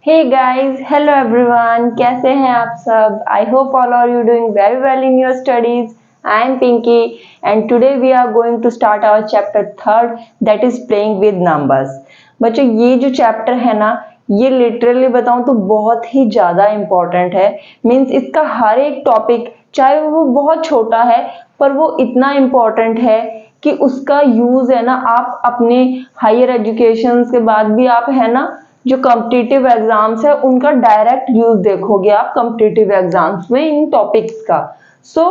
Hey guys, hello everyone. कैसे हैं आप सब? I hope all are you doing very well in your studies. I am Pinky and today we are going to start our chapter third that is playing with numbers. बच्चों ये जो chapter है ना ये लिटरली बताऊं तो बहुत ही ज़्यादा इम्पोर्टेंट है। मीन्स इसका हर एक टॉपिक चाहे वो बहुत छोटा है पर वो इतना इम्पोर्टेंट है कि उसका यूज़ है ना आप अपने हायर एजुकेशन के बाद भी आप है ना जो कॉम्पिटिटिव एग्जाम्स है उनका डायरेक्ट यूज देखोगे आप कॉम्पिटिटिव एग्जाम्स में इन टॉपिक्स का। सो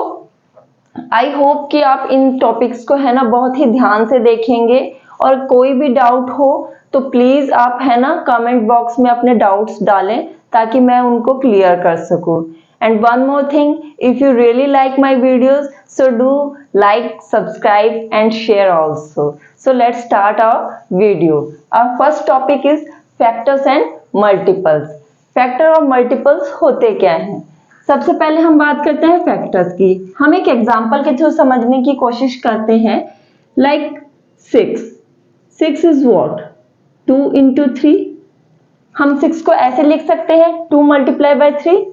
आई होप कि आप इन टॉपिक्स को है ना बहुत ही ध्यान से देखेंगे और कोई भी डाउट हो तो प्लीज आप है ना कमेंट बॉक्स में अपने डाउट्स डालें ताकि मैं उनको क्लियर कर सकूं। And one more thing, if you really like my videos so do like, subscribe and share also. So let's start our video. Our first topic is factors and multiples. Factor और multiples होते क्या हैं? सबसे पहले हम बात करते हैं फैक्टर्स की। हम एक एग्जांपल के थ्रू समझने की कोशिश करते हैं। Like 6 is what? 2 into 3। हम 6 को ऐसे लिख सकते हैं 2 multiply by 3।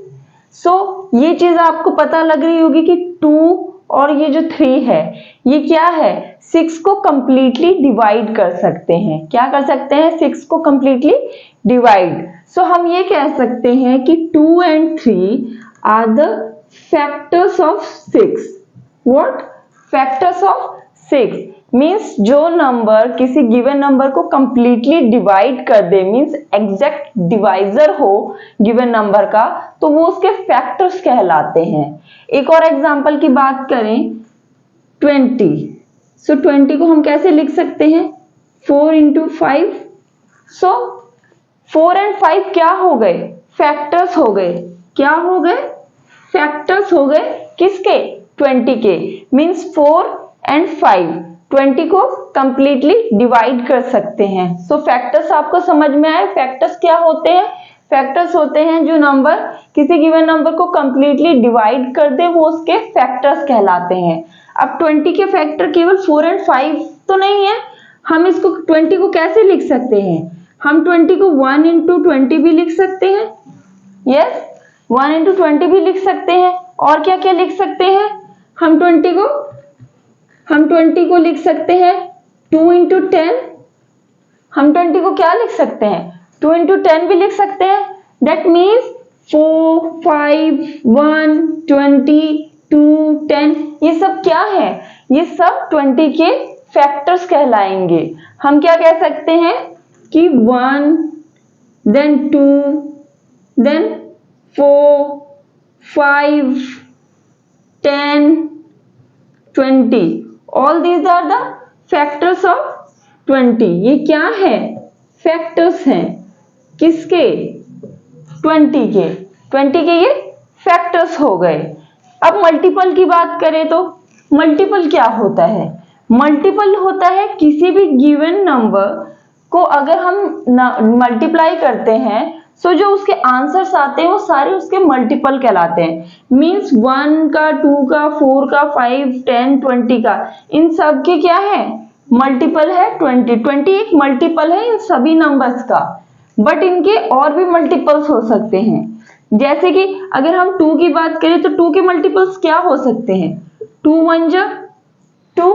सो ये चीज आपको पता लग रही होगी कि 2 और ये जो 3 है ये क्या है? 6 को कंप्लीटली डिवाइड कर सकते हैं। क्या कर सकते हैं? 6 को कंप्लीटली डिवाइड। सो हम ये कह सकते हैं कि 2 and 3 are the factors of 6। What? Factors of 6 means जो नंबर किसी गिवन नंबर को कंप्लीटली डिवाइड कर दे, मीन्स एग्जैक्ट डिवाइजर हो गिवन नंबर का, तो वो उसके फैक्टर्स कहलाते हैं। एक और एग्जांपल की बात करें 20। सो 20 को हम कैसे लिख सकते हैं? 4 into 5। सो 4 and 5 क्या हो गए? फैक्टर्स हो गए। क्या हो गए? फैक्टर्स हो गए किसके? 20 के। मीन्स 4 and 5 20 को कंप्लीटली डिवाइड कर सकते हैं। सो फैक्टर्स आपको समझ में आए? फैक्टर्स क्या होते हैं? फैक्टर्स होते हैं जो नंबर किसी गिवन नंबर को कंप्लीटली डिवाइड कर दे वो उसके फैक्टर्स कहलाते हैं। अब 20 के फैक्टर केवल 4 and 5 तो नहीं है। हम इसको 20 को कैसे लिख सकते हैं? हम 20 को 1 into 20 भी लिख सकते हैं। यस, 1 into 20 भी लिख सकते हैं। और क्या क्या लिख सकते हैं? हम 20 को लिख सकते हैं 2 into 10। हम 20 को क्या लिख सकते हैं? 2 into 10 भी लिख सकते हैं। दैट मीन्स 4, 5, 1, 20, 2, 10 ये सब क्या है? ये सब 20 के फैक्टर्स कहलाएंगे। हम क्या कह सकते हैं कि 1, then 2, then 4, 5, 10, 20 all these are the factors of 20। ये क्या है? फैक्टर्स हैं। किसके? 20 के। 20 के ये फैक्टर्स हो गए। अब मल्टीपल की बात करें तो मल्टीपल क्या होता है? मल्टीपल होता है किसी भी गिवन नंबर को अगर हम मल्टीप्लाई करते हैं सो जो उसके आंसर्स आते हैं वो सारे उसके मल्टीपल कहलाते हैं। मीन्स 1 का, 2 का, 4 का, 5, 10, 20 का, इन सब के क्या है? मल्टीपल है 20। 20 एक मल्टीपल है इन सभी नंबर्स का, बट इनके और भी मल्टीपल्स हो सकते हैं। जैसे कि अगर हम 2 की बात करें तो 2 के मल्टीपल्स क्या हो सकते हैं? 2 1 जा 2,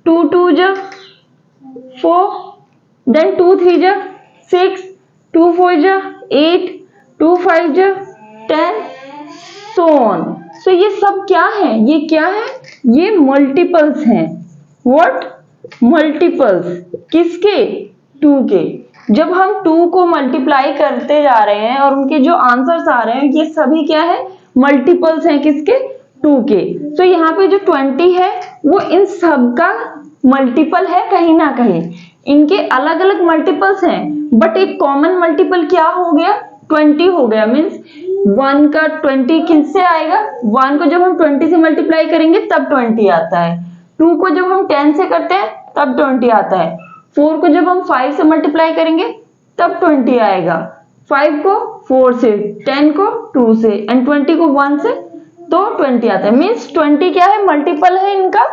2 2 जा 4, देन 2 3 जा 6, 2 4 जा 8, 2 5 जा 10, so on। सो ये सब क्या है? ये क्या है? ये मल्टीपल्स हैं। व्हाट? मल्टीपल्स किसके? 2 के। जब हम 2 को मल्टीप्लाई करते जा रहे हैं और उनके जो आंसर्स आ रहे हैं ये सभी क्या है? मल्टीपल्स हैं किसके? 2 के। सो यहाँ पे जो 20 है वो इन सब का मल्टीपल है कहीं ना कहीं। इनके अलग अलग मल्टीपल्स हैं बट एक कॉमन मल्टीपल क्या हो गया? 20 हो गया। मीन्स 1 का 20 किससे आएगा? 1 को जब हम 20 से मल्टीप्लाई करेंगे तब 20 आता है। 2 को जब हम 10 से करते हैं तब 20 आता है। 4 को जब हम 5 से मल्टीप्लाई करेंगे तब 20 आएगा। 5 को 4 से, 10 को 2 से एंड 20 को 1 से तो 20 आता है। मीन्स 20 क्या है? मल्टीपल है इनका।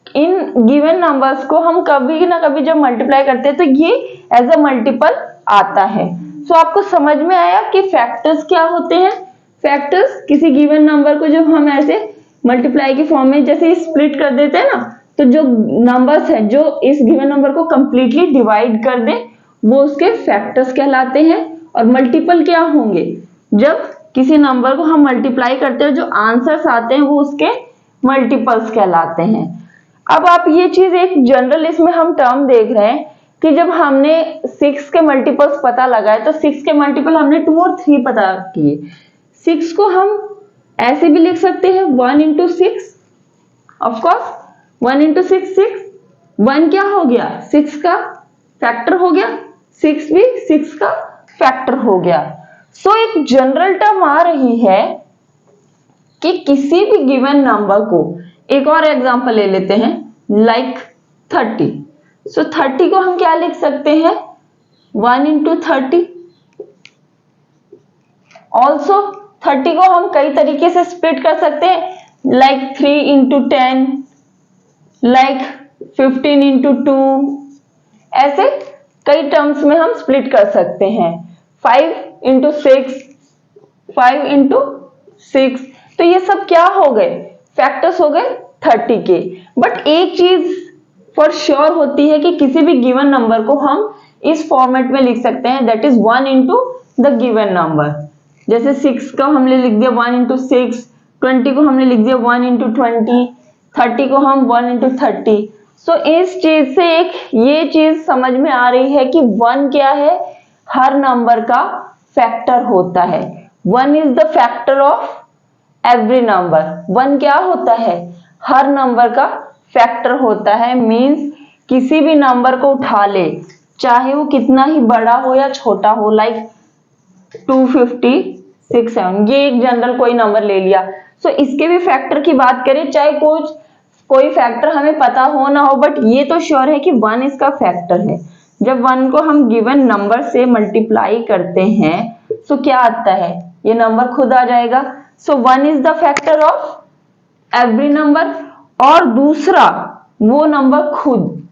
इन गिवन नंबर्स को हम कभी ना कभी जब मल्टीप्लाई करते हैं तो ये एज अ मल्टीपल आता है। सो आपको समझ में आया कि फैक्टर्स क्या होते हैं। फैक्टर्स किसी गिवन नंबर को जब हम ऐसे मल्टीप्लाई के फॉर्म में जैसे स्प्लिट कर देते हैं ना, तो जो नंबर्स है जो इस गिवन नंबर को कंप्लीटली डिवाइड कर दे वो उसके फैक्टर्स कहलाते हैं। और मल्टीपल क्या होंगे, जब किसी नंबर को हम मल्टीप्लाई करते हैं जो आंसर्स आते हैं वो उसके मल्टीपल्स कहलाते हैं। अब आप ये चीज एक जनरल इसमें हम टर्म देख रहे हैं कि जब हमने 6 के मल्टीपल्स पता लगाए तो 6 के मल्टीपल हमने 2 और 3 पता किए। 6 को हम ऐसे भी लिख सकते हैं 1 into 6, ऑफकोर्स 1 into 6 6, 1 क्या हो गया 6 का फैक्टर हो गया, 6 भी 6 का फैक्टर हो गया। सो एक जनरल टर्म आ रही है कि किसी भी गिवन नंबर को, एक और एग्जांपल ले लेते हैं लाइक 30। सो 30 को हम क्या लिख सकते हैं 1 into 30। ऑल्सो 30 को हम कई तरीके से स्प्लिट कर सकते हैं लाइक 3 into 10, लाइक 15 into 2, ऐसे कई टर्म्स में हम स्प्लिट कर सकते हैं। 5 into 6, 5 into 6, तो ये सब क्या हो गए फैक्टर्स हो गए 30 के। बट एक चीज फॉर श्योर होती है कि किसी भी गिवन नंबर को हम इस फॉर्मेट में लिख सकते हैं, that is 1 into the given number. जैसे 6 को हमने लिख दिया 1 into 6, 20 को हमने लिख दिया 1 into 20, 30 को हम 1 into 30। सो इस चीज से एक ये चीज समझ में आ रही है कि 1 क्या है, हर नंबर का फैक्टर होता है। 1 is the factor of every number. 1 क्या होता है, हर नंबर का फैक्टर होता है। मींस किसी भी नंबर को उठा ले, चाहे वो कितना ही बड़ा हो या छोटा हो, लाइक 256 7, ये एक जनरल कोई नंबर ले लिया। सो इसके भी फैक्टर की बात करें, चाहे कोई फैक्टर हमें पता हो ना हो, बट ये तो श्योर है कि 1 इसका फैक्टर है। जब 1 को हम गिवन नंबर से मल्टीप्लाई करते हैं तो क्या आता है, ये नंबर खुद आ जाएगा। सो 1 is the factor of every number, और दूसरा वो नंबर खुद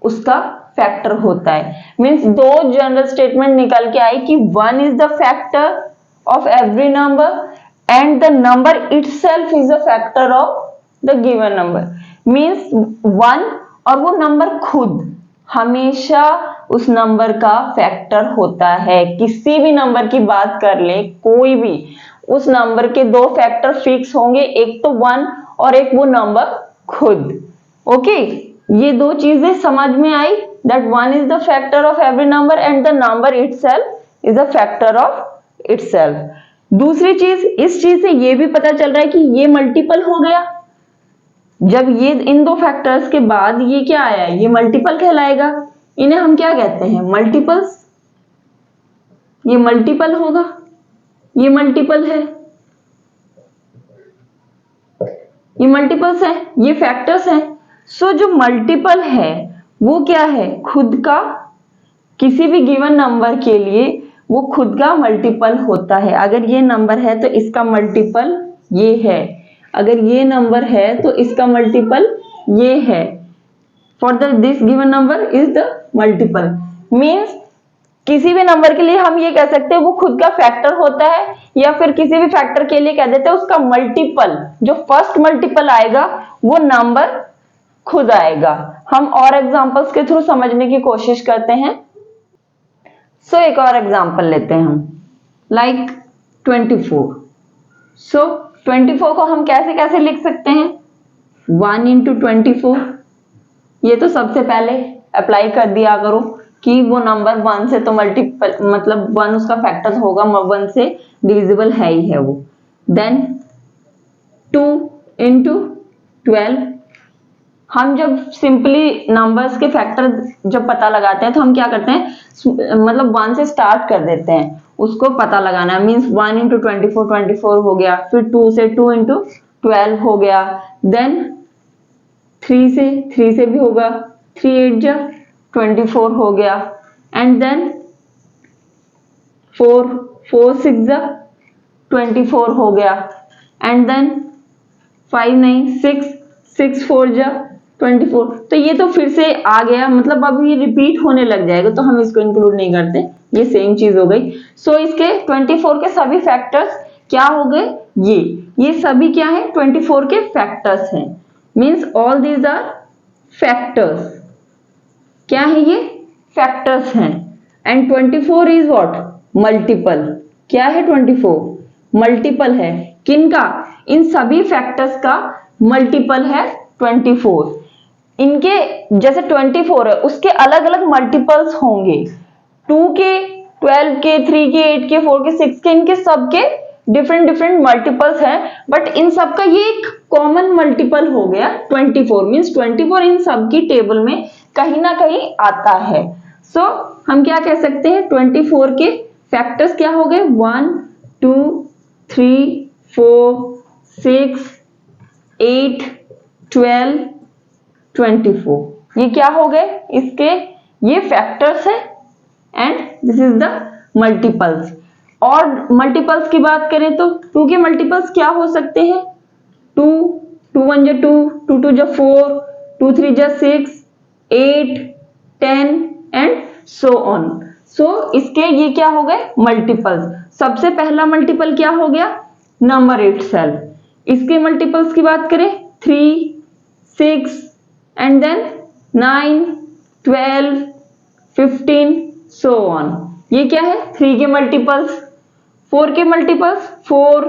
उसका फैक्टर होता है। मींस दो जनरल स्टेटमेंट निकल के आई कि 1 is the factor of every number and the number itself is the factor of the given number. Means 1 और वो नंबर खुद हमेशा उस नंबर का फैक्टर होता है। किसी भी नंबर की बात कर ले, कोई भी, उस नंबर के दो फैक्टर फिक्स होंगे, एक तो 1 और एक वो नंबर खुद। ओके, ये दो चीजें समझ में आई, that 1 is the factor of every number and the number itself is the factor of itself. दूसरी चीज, इस चीज से ये भी पता चल रहा है कि ये मल्टीपल हो गया। जब ये इन दो फैक्टर्स के बाद ये क्या आया, ये मल्टीपल कहलाएगा। इन्हें हम क्या कहते हैं, मल्टीपल्स। ये मल्टीपल होगा, ये मल्टीपल है, ये मल्टीपल्स है, ये फैक्टर्स हैं। सो जो मल्टीपल है वो क्या है, खुद का, किसी भी गिवन नंबर के लिए वो खुद का मल्टीपल होता है। अगर ये नंबर है तो इसका मल्टीपल ये है, अगर ये नंबर है तो इसका मल्टीपल ये है। For the this given number is the multiple. Means किसी भी नंबर के लिए हम ये कह सकते हैं वो खुद का फैक्टर होता है, या फिर किसी भी फैक्टर के लिए कह देते हैं उसका मल्टीपल, जो फर्स्ट मल्टीपल आएगा वो नंबर खुद आएगा। हम और एग्जांपल्स के थ्रू समझने की कोशिश करते हैं। सो एक और एग्जांपल लेते हैं हम, लाइक 24। सो 24 को हम कैसे कैसे लिख सकते हैं, 1 into 24। ये तो सबसे पहले अप्लाई कर दिया करो कि वो नंबर 1 से तो मल्टीपल, मतलब 1 उसका फैक्टर होगा, 1 से डिविजिबल है ही है वो। Then 2 into 12। हम जब सिंपली नंबर्स के फैक्टर जब पता लगाते हैं तो हम क्या करते हैं, मतलब 1 से स्टार्ट कर देते हैं उसको पता लगाना। मींस 1 into 24 24 हो गया, फिर 2 से 2 into 12 हो गया, देन 3 से भी होगा, 3 8 जा 24 हो गया, एंड देन 4 6 जा 24 हो गया, एंड देन 5 9 6 4 जा 24। तो ये तो फिर से आ गया, मतलब अब ये रिपीट होने लग जाएगा तो हम इसको इंक्लूड नहीं करते, ये सेम चीज हो गई। सो इसके 24 के सभी फैक्टर्स क्या हो गए, ये सभी क्या है, 24 के फैक्टर्स हैं। Means all these are factors. क्या है ये, फैक्टर्स हैं। And 24 is what, multiple. क्या है, 24 मल्टीपल है। किनका, इन सभी फैक्टर्स का मल्टीपल है 24। इनके जैसे 24 है उसके अलग अलग मल्टीपल्स होंगे, 2 के, 12 के, 3 के, 8 के, 4 के, 6 के, इनके सबके डिफरेंट डिफरेंट मल्टीपल्स हैं। बट इन सबका ये एक कॉमन मल्टीपल हो गया 24। मीन्स 24 इन सबकी टेबल में कहीं ना कहीं आता है। सो हम क्या कह सकते हैं, 24 के फैक्टर्स क्या हो गए, 1 2 3 4 6 8 12 24। ये क्या हो गए, इसके ये फैक्टर्स है and this is the multiples. और मल्टीपल्स की बात करें तो 2 के मल्टीपल्स क्या हो सकते हैं, 2 2 1 जा 2, 2 2 जा 4, 2 3 जा 6, 8 10 एंड सो ऑन। सो इसके ये क्या हो गए, मल्टीपल्स। सबसे पहला मल्टीपल क्या हो गया, नंबर इटसेल्फ। इसके मल्टीपल्स की बात करें 3 6 and then 9 12 15 so on। ये क्या है, 3 के मल्टीपल्स। 4 के मल्टीपल्स 4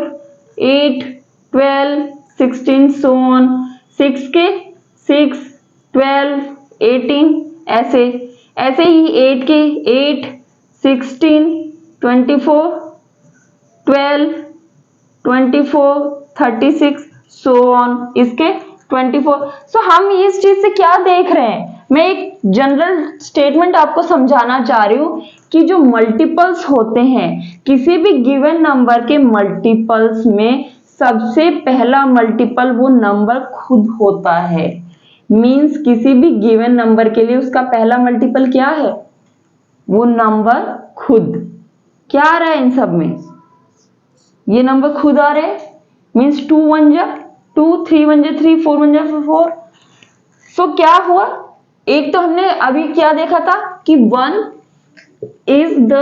8 12 16 so on। 6 के 6 12 18 ऐसे ऐसे ही 8 के 8 16 24 12 24 36 so on। इसके 24। सो हम इस चीज से क्या देख रहे हैं, मैं एक जनरल स्टेटमेंट आपको समझाना चाह रही हूं कि जो मल्टीपल्स होते हैं, किसी भी गिवन नंबर के मल्टीपल्स में सबसे पहला मल्टीपल वो नंबर खुद होता है। मींस किसी भी गिवन नंबर के लिए उसका पहला मल्टीपल क्या है, वो नंबर खुद। क्या आ रहा है इन सब में, ये नंबर खुद आ रहे हैं। मीन्स 2 1 जा 2, 3 1 जा 3, 4 1 जा 4। सो क्या हुआ, एक तो हमने अभी क्या देखा था कि 1 is the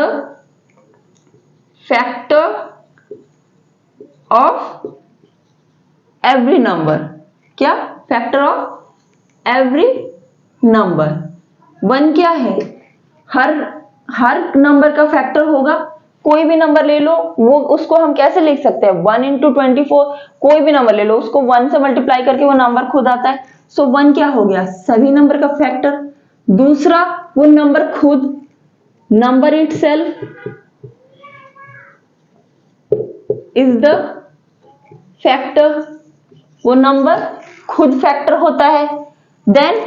factor of every number. क्या, फैक्टर ऑफ एवरी नंबर। 1 क्या है, हर नंबर का फैक्टर होगा। कोई भी नंबर ले लो, वो उसको हम कैसे लिख सकते हैं, 1 इंटू 24। कोई भी नंबर ले लो, उसको 1 से मल्टीप्लाई करके वो नंबर खुद आता है। सो 1 क्या हो गया, सभी नंबर का फैक्टर। दूसरा, वो नंबर खुद, number itself is the factor. वो नंबर खुद फैक्टर होता है। देन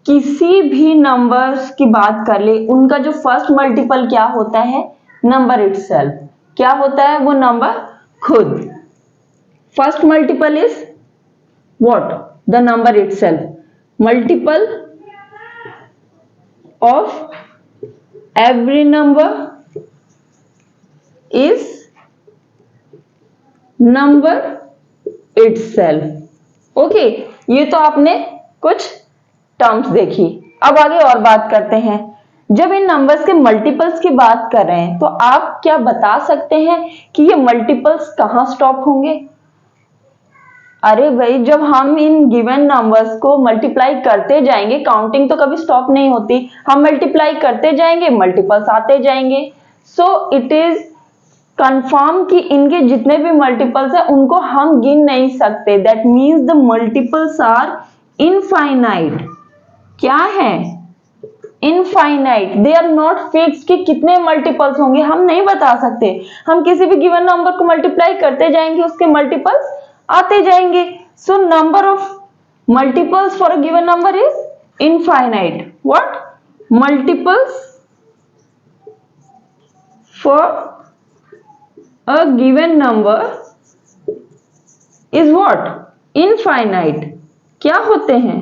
किसी भी नंबर्स की बात कर ले, उनका जो फर्स्ट मल्टीपल क्या होता है, नंबर इटसेल्फ। क्या होता है, वो नंबर खुद। First multiple is what, the number itself. Multiple of every number is number itself. Okay, ये तो आपने कुछ टर्म्स देखी। अब आगे और बात करते हैं। जब इन नंबर्स के मल्टीपल्स की बात कर रहे हैं तो आप क्या बता सकते हैं कि ये मल्टीपल्स कहां स्टॉप होंगे। अरे भाई, जब हम इन गिवन नंबर्स को मल्टीप्लाई करते जाएंगे, काउंटिंग तो कभी स्टॉप नहीं होती, हम मल्टीप्लाई करते जाएंगे, मल्टीपल्स आते जाएंगे। सो इट इज कंफर्म कि इनके जितने भी मल्टीपल्स हैं उनको हम गिन नहीं सकते। That means the multiples are infinite. क्या है, infinite. They are not fixed कि कितने मल्टीपल्स होंगे, हम नहीं बता सकते। हम किसी भी गिवन नंबर को मल्टीप्लाई करते जाएंगे, उसके मल्टीपल्स आते जाएंगे। So number of multiples for a given number is infinite. What, multiples for a given number is what, infinite. क्या होते हैं,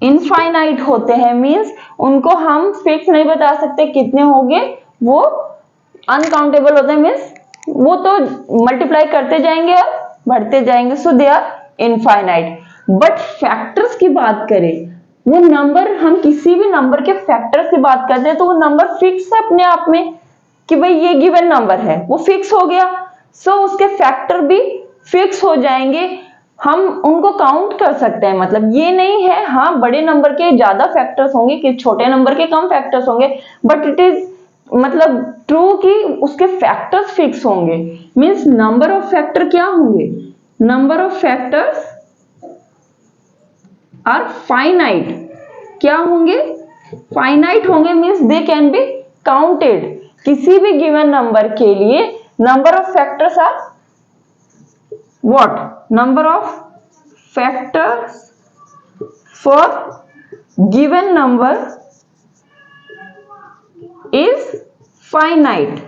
इनफाइनाइट होते हैं। मींस उनको हम फिक्स नहीं बता सकते कितने होंगे, वो अनकाउंटेबल होते हैं। मींस वो तो मल्टीप्लाई करते जाएंगे और बढ़ते जाएंगे। So they are infinite. But factors की बात करें वो नंबर, हम किसी भी नंबर के फैक्टर की बात करते हैं तो वो नंबर फिक्स है अपने आप में कि भाई ये गिवन नंबर है, वो फिक्स हो गया। सो उसके फैक्टर भी फिक्स हो जाएंगे, हम उनको काउंट कर सकते हैं। मतलब ये नहीं है हाँ बड़े नंबर के ज्यादा फैक्टर्स होंगे कि छोटे नंबर के कम फैक्टर्स होंगे, बट इट इज मतलब ट्रू कि उसके फैक्टर्स फिक्स होंगे। मींस नंबर ऑफ फैक्टर क्या होंगे, number of factors are finite. क्या होंगे, फाइनाइट होंगे। Means they can be counted. किसी भी गिवन नंबर के लिए number of factors are what, number of factors for given number is finite.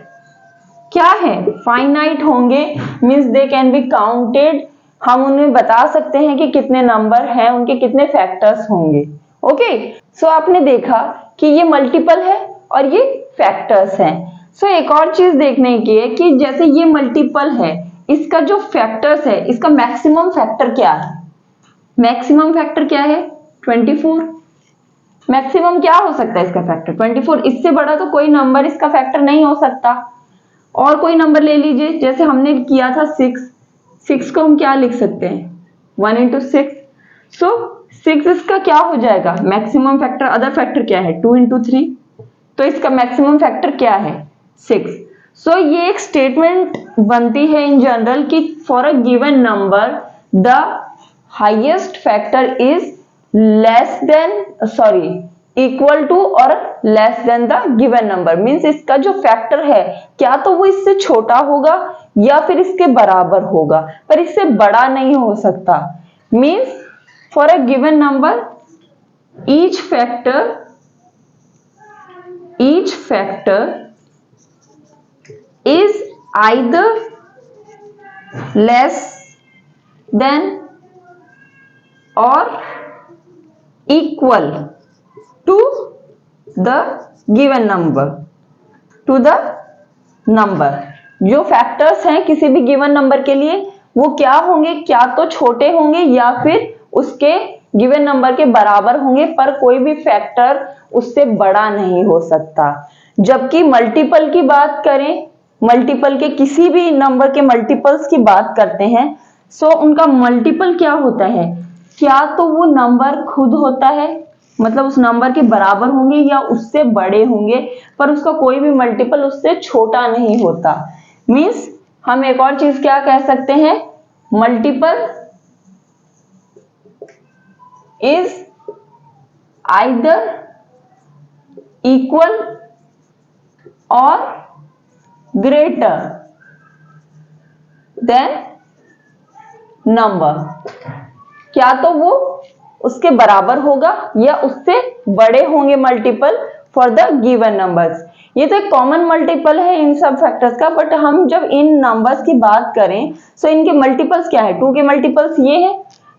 क्या है, फाइनाइट होंगे। Means they can be counted. हम उन्हें बता सकते हैं कि कितने नंबर हैं, उनके कितने फैक्टर्स होंगे। ओके, सो आपने देखा कि ये मल्टीपल है और ये फैक्टर्स हैं। सो एक और चीज देखने की है कि जैसे ये मल्टीपल है, इसका जो फैक्टर्स है, इसका मैक्सिमम फैक्टर क्या है। मैक्सिमम फैक्टर क्या है, 24। मैक्सिमम क्या हो सकता है इसका फैक्टर, 24। इससे बड़ा तो कोई नंबर इसका फैक्टर नहीं हो सकता। और कोई नंबर ले लीजिए, जैसे हमने किया था 6। 6 को हम क्या लिख सकते हैं, 1 into 6। सो 6 इसका क्या हो जाएगा मैक्सिमम फैक्टर। अदर फैक्टर क्या है, 2 into 3। तो इसका मैक्सिमम फैक्टर क्या है, 6। सो ये एक स्टेटमेंट बनती है इन जनरल कि for a given number the highest factor is less than sorry equal to और less than the given number. Means इसका जो फैक्टर है क्या तो वो इससे छोटा होगा या फिर इसके बराबर होगा, पर इससे बड़ा नहीं हो सकता। Means for a given number each factor is either less than or equal to the given number, to the number। जो फैक्टर्स हैं किसी भी गिवन नंबर के लिए वो क्या होंगे, क्या तो छोटे होंगे या फिर उसके गिवन नंबर के बराबर होंगे, पर कोई भी फैक्टर उससे बड़ा नहीं हो सकता। जबकि मल्टीपल की बात करें, मल्टीपल के किसी भी नंबर के मल्टीपल्स की बात करते हैं, सो उनका मल्टीपल क्या होता है, क्या तो वो नंबर खुद होता है, मतलब उस नंबर के बराबर होंगे या उससे बड़े होंगे, पर उसका कोई भी मल्टीपल उससे छोटा नहीं होता। मींस हम एक और चीज क्या कह सकते हैं, multiple is either equal or greater than number। क्या तो वो उसके बराबर होगा या उससे बड़े होंगे multiple for the given numbers. ये तो एक कॉमन मल्टीपल है इन सब फैक्टर्स का, बट हम जब इन नंबर्स की बात करें सो इनके मल्टीपल्स क्या है, 2 के मल्टीपल्स ये है,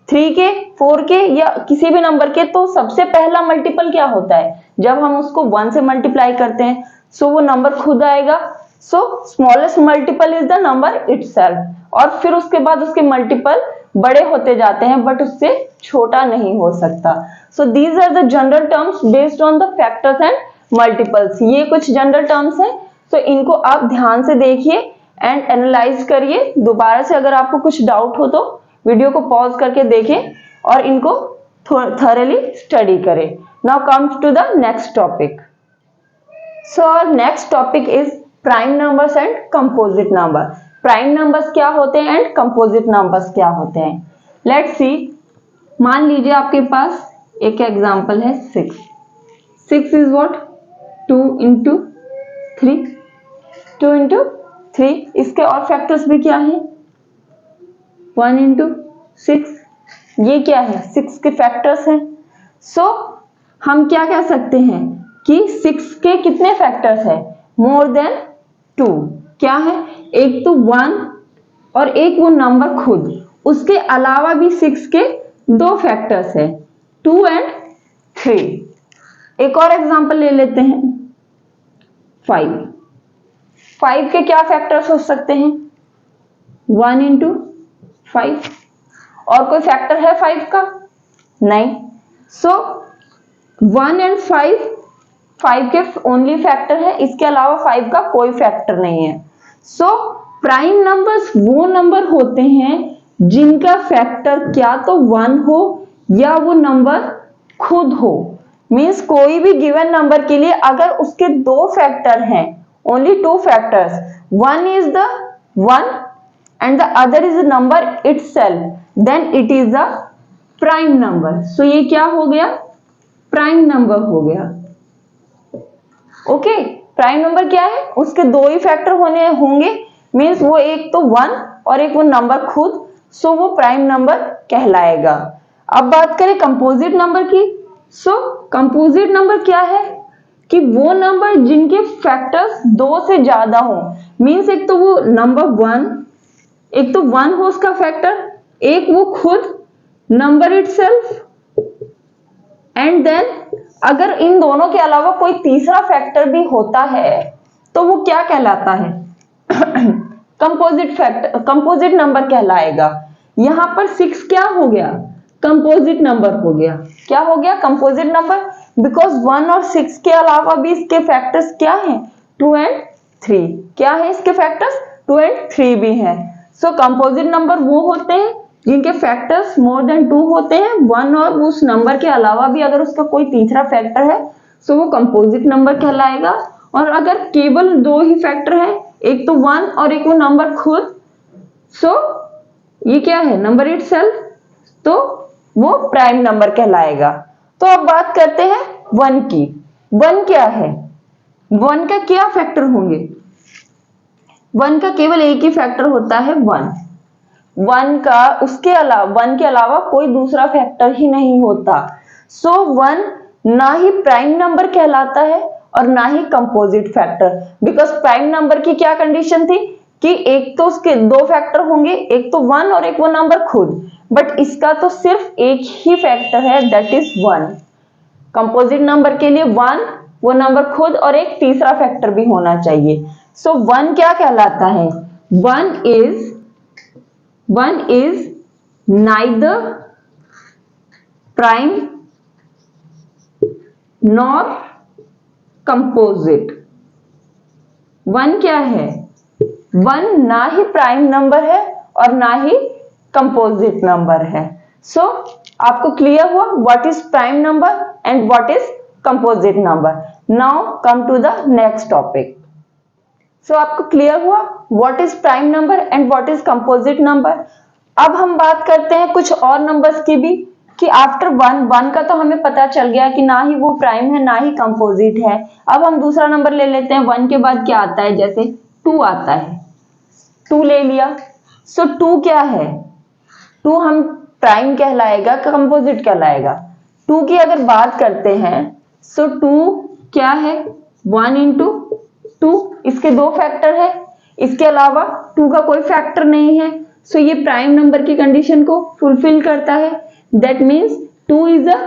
3 के, 4 के या किसी भी नंबर के। तो सबसे पहला मल्टीपल क्या होता है, जब हम उसको 1 से मल्टीप्लाई करते हैं सो वो नंबर खुद आएगा। सो smallest multiple is the number itself. और फिर उसके बाद उसके मल्टीपल बड़े होते जाते हैं बट उससे छोटा नहीं हो सकता। So these are the general terms based on the factors and multiples. ये कुछ जनरल टर्म्स हैं, तो इनको आप ध्यान से देखिए एंड एनालाइज करिए। दोबारा से अगर आपको कुछ डाउट हो तो वीडियो को पॉज करके देखें और इनको thoroughly स्टडी करें। Now comes to the next topic. So our next topic is prime numbers and composite number. Prime numbers क्या होते हैं एंड कंपोजिट नंबर्स क्या होते हैं, लेट्स सी। मान लीजिए आपके पास एक एग्जांपल है 6। 6 इज व्हाट, 2 into 3। 2 into 3। इसके और फैक्टर्स भी क्या है, 1 into 6। ये क्या है, 6 के फैक्टर्स हैं। सो हम क्या कह सकते हैं कि 6 के कितने फैक्टर्स है, मोर देन 2। क्या है, एक तो 1 और एक वो नंबर खुद, उसके अलावा भी 6 के 2 फैक्टर्स है, 2 and 3। एक और एग्जांपल ले लेते हैं, 5। 5 के क्या फैक्टर्स हो सकते हैं, 1 into 5। और कोई फैक्टर है 5 का, नहीं। सो 1 एंड 5 के ओनली फैक्टर है, इसके अलावा 5 का कोई फैक्टर नहीं है। सो प्राइम नंबर्स वो नंबर होते हैं जिनका फैक्टर क्या तो 1 हो या वो नंबर खुद हो। मीन्स कोई भी गिवन नंबर के लिए अगर उसके दो फैक्टर हैं, only 2 factors, one is the 1 and the other is the number itself, then it is the prime number। so ये क्या हो गया, प्राइम नंबर हो गया। ओके, प्राइम नंबर क्या है, उसके दो ही फैक्टर होने होंगे, मीन्स वो एक तो 1 और एक वो नंबर खुद, सो वो प्राइम नंबर कहलाएगा। अब बात करें कंपोजिट नंबर की। सो कंपोजिट नंबर क्या है कि वो नंबर जिनके फैक्टर्स 2 से ज्यादा हो, मीन्स एक तो वो नंबर 1, एक तो 1 हो उसका फैक्टर, एक वो खुद नंबर इटसेल्फ, एंड देन अगर इन दोनों के अलावा कोई तीसरा फैक्टर भी होता है तो वो क्या कहलाता है कंपोजिट नंबर कहलाएगा। यहां पर 6 क्या हो गया, कंपोजिट नंबर हो गया। क्या हो गया, कंपोजिट नंबर, बिकॉज 1 और 6 के अलावा भी इसके फैक्टर्स क्या हैं, 2 एंड 3। क्या है इसके फैक्टर्स, 2 एंड 3 भी हैं। सो कंपोजिट नंबर वो होते हैं जिनके फैक्टर्स मोर देन 2 होते हैं, 1 और उस नंबर के अलावा भी अगर उसका कोई तीसरा फैक्टर है सो वो कंपोजिट नंबर कहलाएगा। और अगर केवल 2 ही फैक्टर है, एक तो 1 और एक वो नंबर खुद, सो ये क्या है, नंबर इटसेल्फ, तो वो प्राइम नंबर कहलाएगा। तो अब बात करते हैं 1 की। 1 क्या है, 1 का क्या फैक्टर होंगे, 1 का केवल एक ही फैक्टर होता है 1। 1 का उसके अलावा 1 के अलावा कोई दूसरा फैक्टर ही नहीं होता। सो 1 ना ही प्राइम नंबर कहलाता है और ना ही composite factor, because prime number की क्या कंडीशन थी कि एक तो उसके 2 फैक्टर होंगे, एक तो 1 और एक वो नंबर खुद, बट इसका तो सिर्फ एक ही फैक्टर है, दैट इज 1। कंपोजिट नंबर के लिए 1, वो नंबर खुद और एक तीसरा फैक्टर भी होना चाहिए। सो 1 क्या कहलाता है, 1 is neither prime nor composite। 1 क्या है, 1 ना ही प्राइम नंबर है और ना ही कंपोजिट नंबर है। सो आपको क्लियर हुआ what is prime number and what is composite number. Now come to the next topic. So आपको क्लियर हुआ what is prime number and what is composite number. अब हम बात करते हैं कुछ और नंबर्स की भी, कि आफ्टर 1 का तो हमें पता चल गया कि ना ही वो प्राइम है ना ही कंपोजिट है। अब हम दूसरा नंबर ले लेते हैं, 1 के बाद क्या आता है, जैसे 2 आता है, 2 ले लिया। सो 2 क्या है, 2 हम प्राइम कहलाएगा कंपोजिट कहलाएगा। 2 की अगर बात करते हैं सो 2 क्या है, 1 इंटू 2, इसके 2 फैक्टर है, इसके अलावा 2 का कोई फैक्टर नहीं है। सो ये प्राइम नंबर की कंडीशन को फुलफिल करता है, that means 2 is a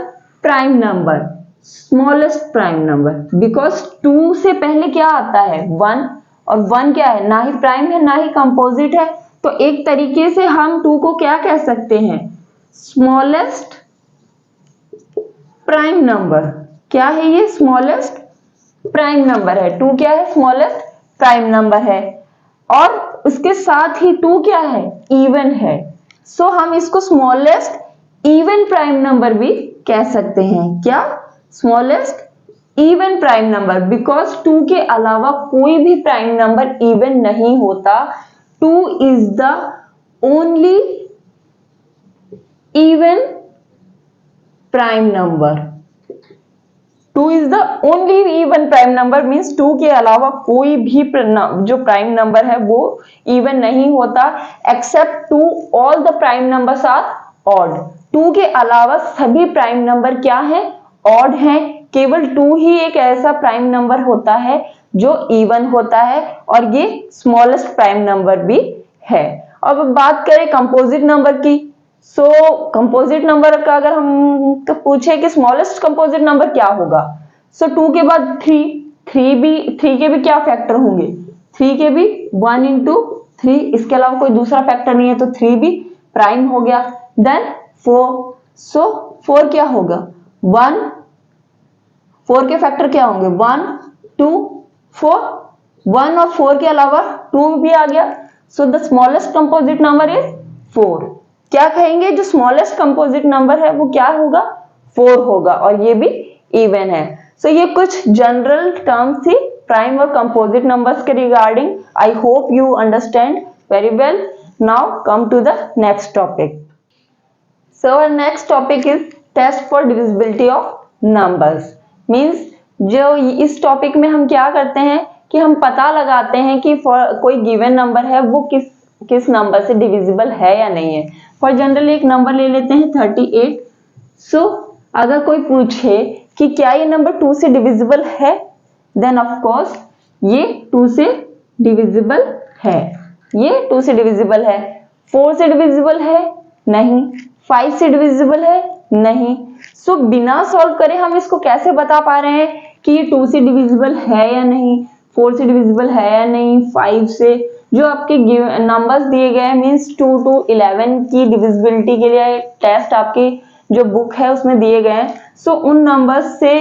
prime number, smallest prime number, because 2 से पहले क्या आता है 1, और 1 क्या है, ना ही प्राइम है ना ही कंपोजिट है। तो एक तरीके से हम 2 को क्या कह सकते हैं, स्मॉलेस्ट प्राइम नंबर। क्या है ये, स्मॉलेस्ट प्राइम नंबर है। 2 क्या है, स्मॉलेस्ट प्राइम नंबर है, और उसके साथ ही 2 क्या है, इवन है। सो हम इसको स्मॉलेस्ट इवन प्राइम नंबर भी कह सकते हैं। क्या, smallest even prime number, because 2 के अलावा कोई भी प्राइम नंबर इवन नहीं होता। 2 is the only even prime number. 2 is the only even prime number, means 2 के अलावा कोई भी जो प्राइम नंबर है वो इवन नहीं होता, accept 2 all the prime numbers are odd। 2 के अलावा सभी प्राइम नंबर क्या है, ऑड हैं। केवल 2 ही एक ऐसा प्राइम नंबर होता है जो इवन होता है, और ये स्मॉलेस्ट प्राइम नंबर भी है। अब बात करें कंपोजिट नंबर की। सो कंपोजिट नंबर का अगर हम तो पूछे कि स्मॉलेस्ट कंपोजिट नंबर क्या होगा, सो 2 के बाद 3 के भी क्या फैक्टर होंगे, 3 के भी 1 इंटू 3, इसके अलावा कोई दूसरा फैक्टर नहीं है, तो 3 भी प्राइम हो गया। देन 4, सो 4 क्या होगा, 1 4 के फैक्टर क्या होंगे 1 2 4, 1 और 4 के अलावा 2 भी आ गया, so the smallest composite number is 4। क्या कहेंगे जो स्मॉलेस्ट कंपोजिट नंबर है वो क्या होगा 4 होगा, और ये भी इवन है। सो ये कुछ जनरल टर्म्स थी प्राइम और कंपोजिट नंबर्स के regarding. I hope you understand very well. Now come to the next topic. So our next topic is test for divisibility of numbers। Means जो इस topic में हम क्या करते हैं कि हम पता लगाते हैं कि कोई गिवन नंबर है वो किस नंबर से डिविजिबल है या नहीं है। फॉर जनरली एक नंबर ले लेते हैं 38। सो अगर कोई पूछे कि क्या ये नंबर 2 से डिविजिबल है, देन ऑफ कोर्स ये 2 से डिविजिबल है, ये 2 से डिविजिबल है। 4 से डिविजिबल है नहीं, 5 से डिविजिबल है नहीं। सो बिना सॉल्व करे हम इसको कैसे बता पा रहे हैं कि ये 2 से डिविजिबल है या नहीं, 4 से डिविजिबल है या नहीं, 5 से। जो आपके नंबर्स दिए गए मींस 2 to 11 की डिविजिबिलिटी के लिए टेस्ट आपकी जो बुक है उसमें दिए गए हैं। सो उन नंबर्स से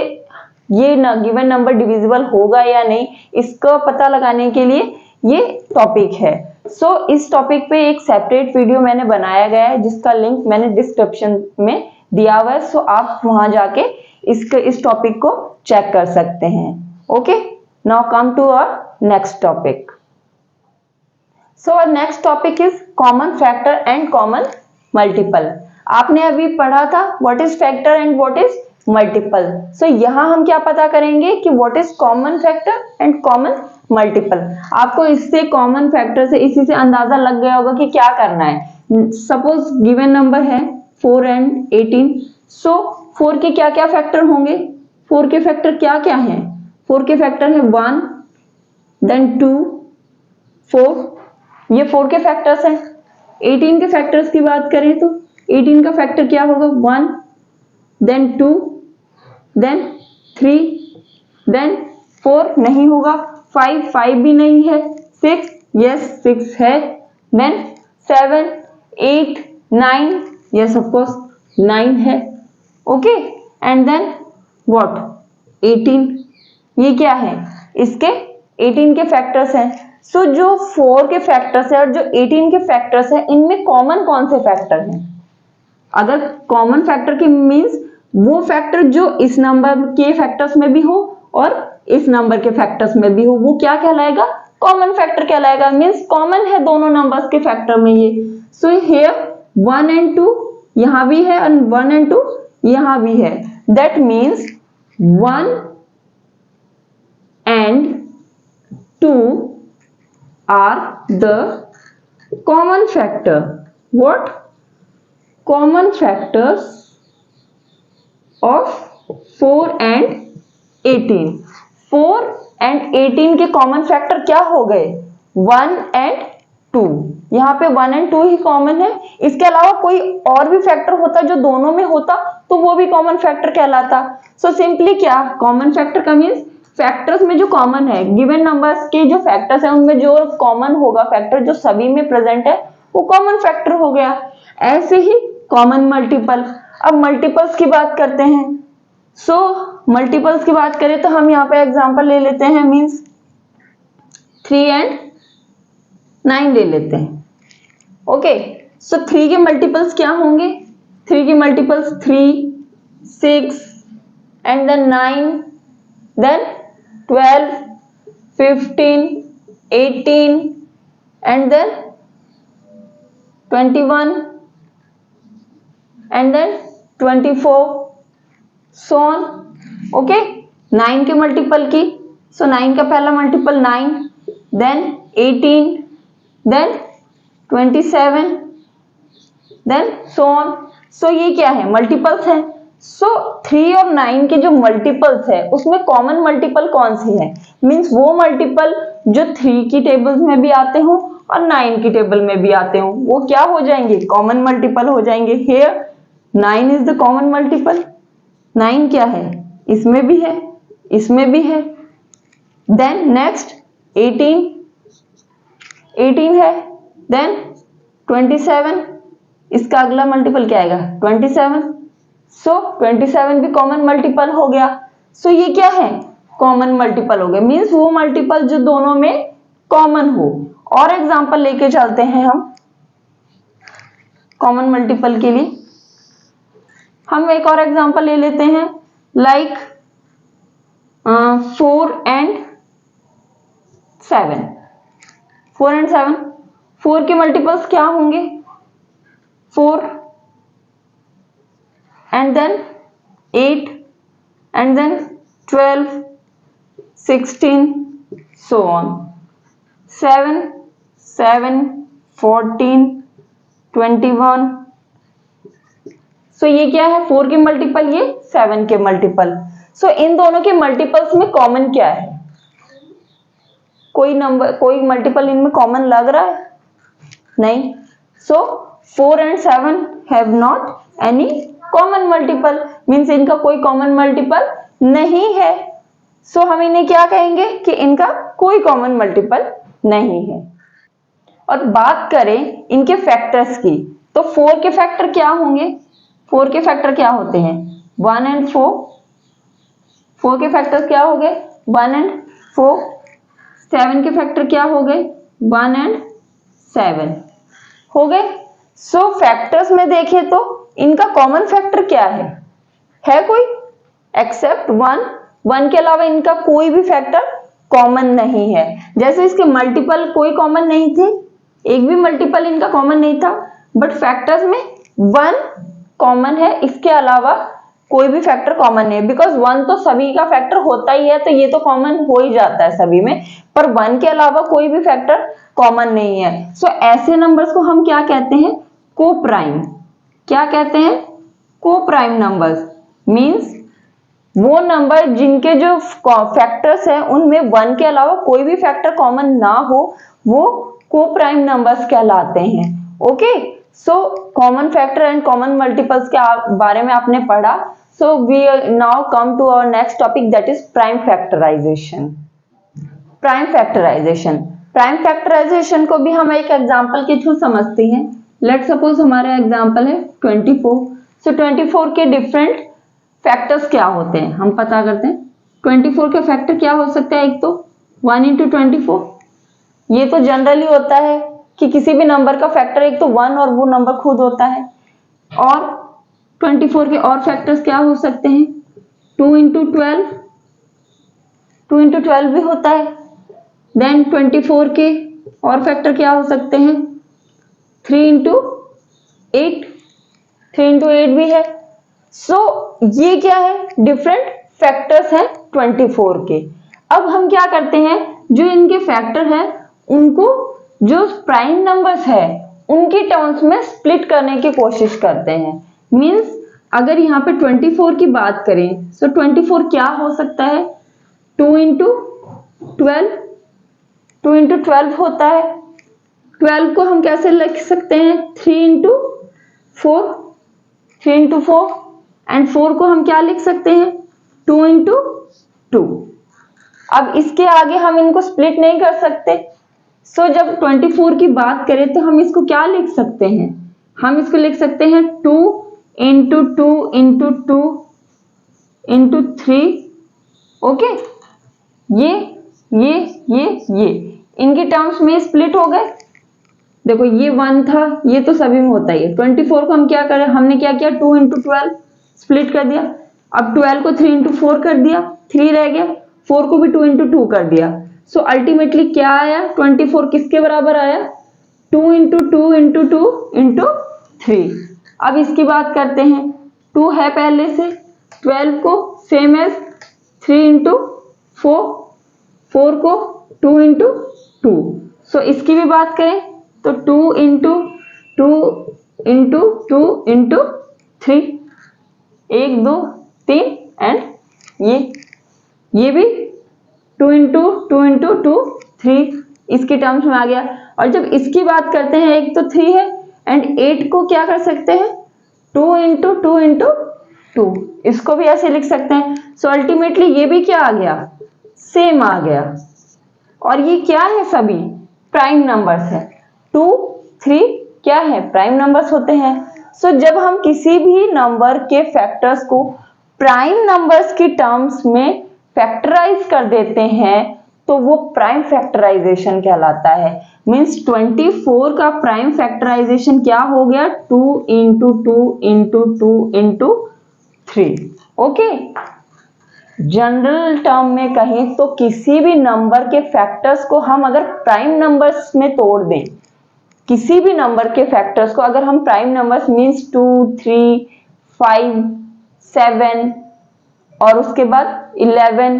ये गिवन नंबर डिविजिबल होगा या नहीं, इसका पता लगाने के लिए ये टॉपिक है। सो इस टॉपिक पे एक सेपरेट वीडियो मैंने बनाया गया है जिसका लिंक मैंने डिस्क्रिप्शन में दिया हुआ है। सो आप वहां जाके इस टॉपिक को चेक कर सकते हैं। Okay, now come to our next topic. So our next topic is common factor and common multiple. आपने अभी पढ़ा था what is factor and what is multiple. So यहाँ हम क्या पता करेंगे कि what is common factor and common multiple. आपको इससे कॉमन फैक्टर से इसी से अंदाजा लग गया होगा कि क्या करना है। सपोज गिवन नंबर है 4 and 18। सो 4 के क्या क्या फैक्टर होंगे, 4 के फैक्टर क्या क्या हैं। 4 के फैक्टर है 1 देन 2 4, ये 4 के फैक्टर्स हैं। 18 के फैक्टर्स की बात करें तो 18 का फैक्टर क्या होगा 1 देन 2 देन 3 देन 4 नहीं होगा, 5 भी नहीं है, 6 यस 6 है, देन 7 8 9 यस ऑफ कोर्स 9 है। ओके, एंड देन व्हाट 18, ये क्या है इसके 18 के फैक्टर्स हैं। सो जो 4 के फैक्टर्स है और जो 18 के फैक्टर्स है इनमें कॉमन कौन से फैक्टर हैं। अगर कॉमन फैक्टर की मीन्स वो फैक्टर जो इस नंबर के फैक्टर्स में भी हो और इस नंबर के फैक्टर्स में भी हो, वो क्या कहलाएगा कॉमन फैक्टर कहलाएगा। मीन्स कॉमन है दोनों नंबर्स के फैक्टर में ये। सो हियर 1 and 2 यहां भी है और 1 and 2 यहां भी है। That means 1 and 2 are the common factor. What? Common factors of 4 and 18। 4 and 18 के कॉमन फैक्टर क्या हो गए 1 and 2। यहाँ पे 1 and 2 ही कॉमन है, इसके अलावा कोई और भी फैक्टर होता जो दोनों में होता तो वो भी कॉमन फैक्टर कहलाता। सो सिंपली क्या कॉमन फैक्टर का मीन्स फैक्टर्स में जो कॉमन है, गिवन नंबर्स के जो फैक्टर्स है उनमें जो कॉमन होगा फैक्टर जो सभी में प्रेजेंट है वो कॉमन फैक्टर हो गया। ऐसे ही कॉमन मल्टीपल। अब मल्टीपल्स की बात करते हैं। सो मल्टीपल्स की बात करें तो हम यहाँ पे एग्जांपल ले लेते हैं मींस 3 and 9 ले लेते हैं। ओके, सो 3 के मल्टीपल्स क्या होंगे, 3 के multiples 3 6 and then 9 then 12 15 18 and then 21 and then 24 so on। Okay, 9 के मल्टीपल की, सो 9 का पहला multiple 9 then 18 then 27 then so on। So ये क्या है मल्टीपल्स हैं। सो 3 और 9 के जो मल्टीपल्स है उसमें कॉमन मल्टीपल कौन सी है, मीन्स वो मल्टीपल जो 3 की टेबल्स में भी आते हो और 9 की टेबल में भी आते हो वो क्या हो जाएंगे कॉमन मल्टीपल हो जाएंगे। Here 9 is the common multiple. 9 क्या है, इसमें भी है इसमें भी है। देन नेक्स्ट 18 है, देन 27, इसका अगला मल्टीपल क्या आएगा 27। सो 27 भी कॉमन मल्टीपल हो गया। सो ये क्या है, कॉमन मल्टीपल हो गए, मीन्स वो मल्टीपल जो दोनों में कॉमन हो। और एग्जांपल लेके चलते हैं हम कॉमन मल्टीपल के लिए। हम एक और एग्जांपल ले लेते हैं, लाइक 4 and 7। 4 and 7, 4 के मल्टीपल्स क्या होंगे, 4 and then 8 and then 12, 16, so on। 7, 7, 14, 21। सो ये क्या है, 4 के मल्टीपल, ये 7 के मल्टीपल। सो इन दोनों के मल्टीपल्स में कॉमन क्या है, कोई नंबर, कोई मल्टीपल इनमें कॉमन लग रहा है, नहीं। सो 4 and 7 have not any common multiple, means इनका कोई कॉमन मल्टीपल नहीं है। सो हम इन्हें क्या कहेंगे कि इनका कोई कॉमन मल्टीपल नहीं है। और बात करें इनके फैक्टर्स की, तो 4 के फैक्टर क्या होंगे, 4 के फैक्टर क्या होते हैं, 1 and 4। 4 के फैक्टर क्या हो गए, 1 and 4। 7 के फैक्टर क्या हो गए, 1 and 7 हो गए। सो फैक्टर्स में देखें तो इनका कॉमन फैक्टर क्या है कोई, एक्सेप्ट 1। 1 के अलावा इनका कोई भी फैक्टर कॉमन नहीं है। जैसे इसके मल्टीपल कोई कॉमन नहीं थे, एक भी मल्टीपल इनका कॉमन नहीं था, बट फैक्टर्स में 1 कॉमन है, इसके अलावा कोई भी फैक्टर कॉमन नहीं है। बिकॉज 1 तो सभी का फैक्टर होता ही है, तो ये तो कॉमन हो ही जाता है सभी में, पर 1 के अलावा कोई भी फैक्टर कॉमन नहीं है। सो ऐसे नंबर्स को हम क्या कहते हैं, को प्राइम। क्या कहते हैं, को प्राइम नंबर्स। मीन्स वो नंबर जिनके जो फैक्टर्स है उनमें 1 के अलावा कोई भी फैक्टर कॉमन ना हो, वो को प्राइम नंबर्स कहलाते हैं। Okay, so common factor and common multiples के बारे में आपने पढ़ा। So we now come to our next topic, that is prime factorization. Prime factorization, prime factorization को भी हम एक एग्जांपल के थ्रू समझते हैं। लेट सपोज हमारा एग्जांपल है 24। सो 24 के डिफरेंट फैक्टर्स क्या होते हैं हम पता करते हैं। 24 के फैक्टर क्या हो सकता है, एक तो 1 into 24, ये तो जनरली होता है कि किसी भी नंबर का फैक्टर एक तो 1 और वो नंबर खुद होता है। और 24 के और फैक्टर्स क्या हो सकते हैं, 2 into 12, 2 into 12 भी होता है। देन 24 के और फैक्टर क्या हो सकते हैं, 3 into 8, 3 into 8 भी है। सो ये क्या है, डिफरेंट फैक्टर्स हैं 24 के। अब हम क्या करते हैं, जो इनके फैक्टर हैं उनको जो प्राइम नंबर्स है उनकी टर्म्स में स्प्लिट करने की कोशिश करते हैं। मींस अगर यहाँ पे 24 की बात करें, सो 24 क्या हो सकता है, 2 into 12, 2 into 12 होता है। 12 को हम कैसे लिख सकते हैं, 3 into 4, 3 into 4, एंड 4 को हम क्या लिख सकते हैं, 2 into 2। अब इसके आगे हम इनको स्प्लिट नहीं कर सकते। सो जब 24 की बात करें तो हम इसको क्या लिख सकते हैं, हम इसको लिख सकते हैं 2 into 2 into 2 into 3। ओके, ये इनके टर्म्स में स्प्लिट हो गए। देखो ये 1 था, ये तो सभी में होता ही है। 24 को हम क्या करें, हमने क्या किया, 2 into 12 स्प्लिट कर दिया। अब 12 को 3 into 4 कर दिया, 3 रह गया। 4 को भी 2 into 2 कर दिया। सो अल्टीमेटली क्या आया, 24 किसके बराबर आया, 2 into 2 into 2 into 3। अब इसकी बात करते हैं, 2 है पहले से, 12 को सेम एज 3 into 4, 4 को 2 into 2। सो इसकी भी बात करें तो 2 into 2 into 2 into 3, 1 2 3 एंड ये भी 2 into 2 into 2 3 इसके टर्म्स में आ गया। और जब इसकी बात करते हैं, एक तो 3 है एंड 8 को क्या कर सकते हैं, 2 into 2 into 2, इसको भी ऐसे लिख सकते हैं। सो अल्टीमेटली ये भी क्या आ गया, सेम आ गया। और ये क्या है, सभी प्राइम नंबर्स है। 2 3 क्या है, प्राइम नंबर्स होते हैं। सो जब हम किसी भी नंबर के फैक्टर्स को प्राइम नंबर्स की टर्म्स में फैक्टराइज कर देते हैं तो वो प्राइम फैक्टराइजेशन कहलाता है। मींस 24 का प्राइम फैक्टराइजेशन क्या हो गया, 2 into 2 into 2 into 3। Okay, general term में कहें तो किसी भी नंबर के फैक्टर्स को हम अगर प्राइम नंबर्स में तोड़ दें, किसी भी नंबर के फैक्टर्स को अगर हम प्राइम नंबर्स मींस 2, 3, 5, 7 और उसके बाद 11,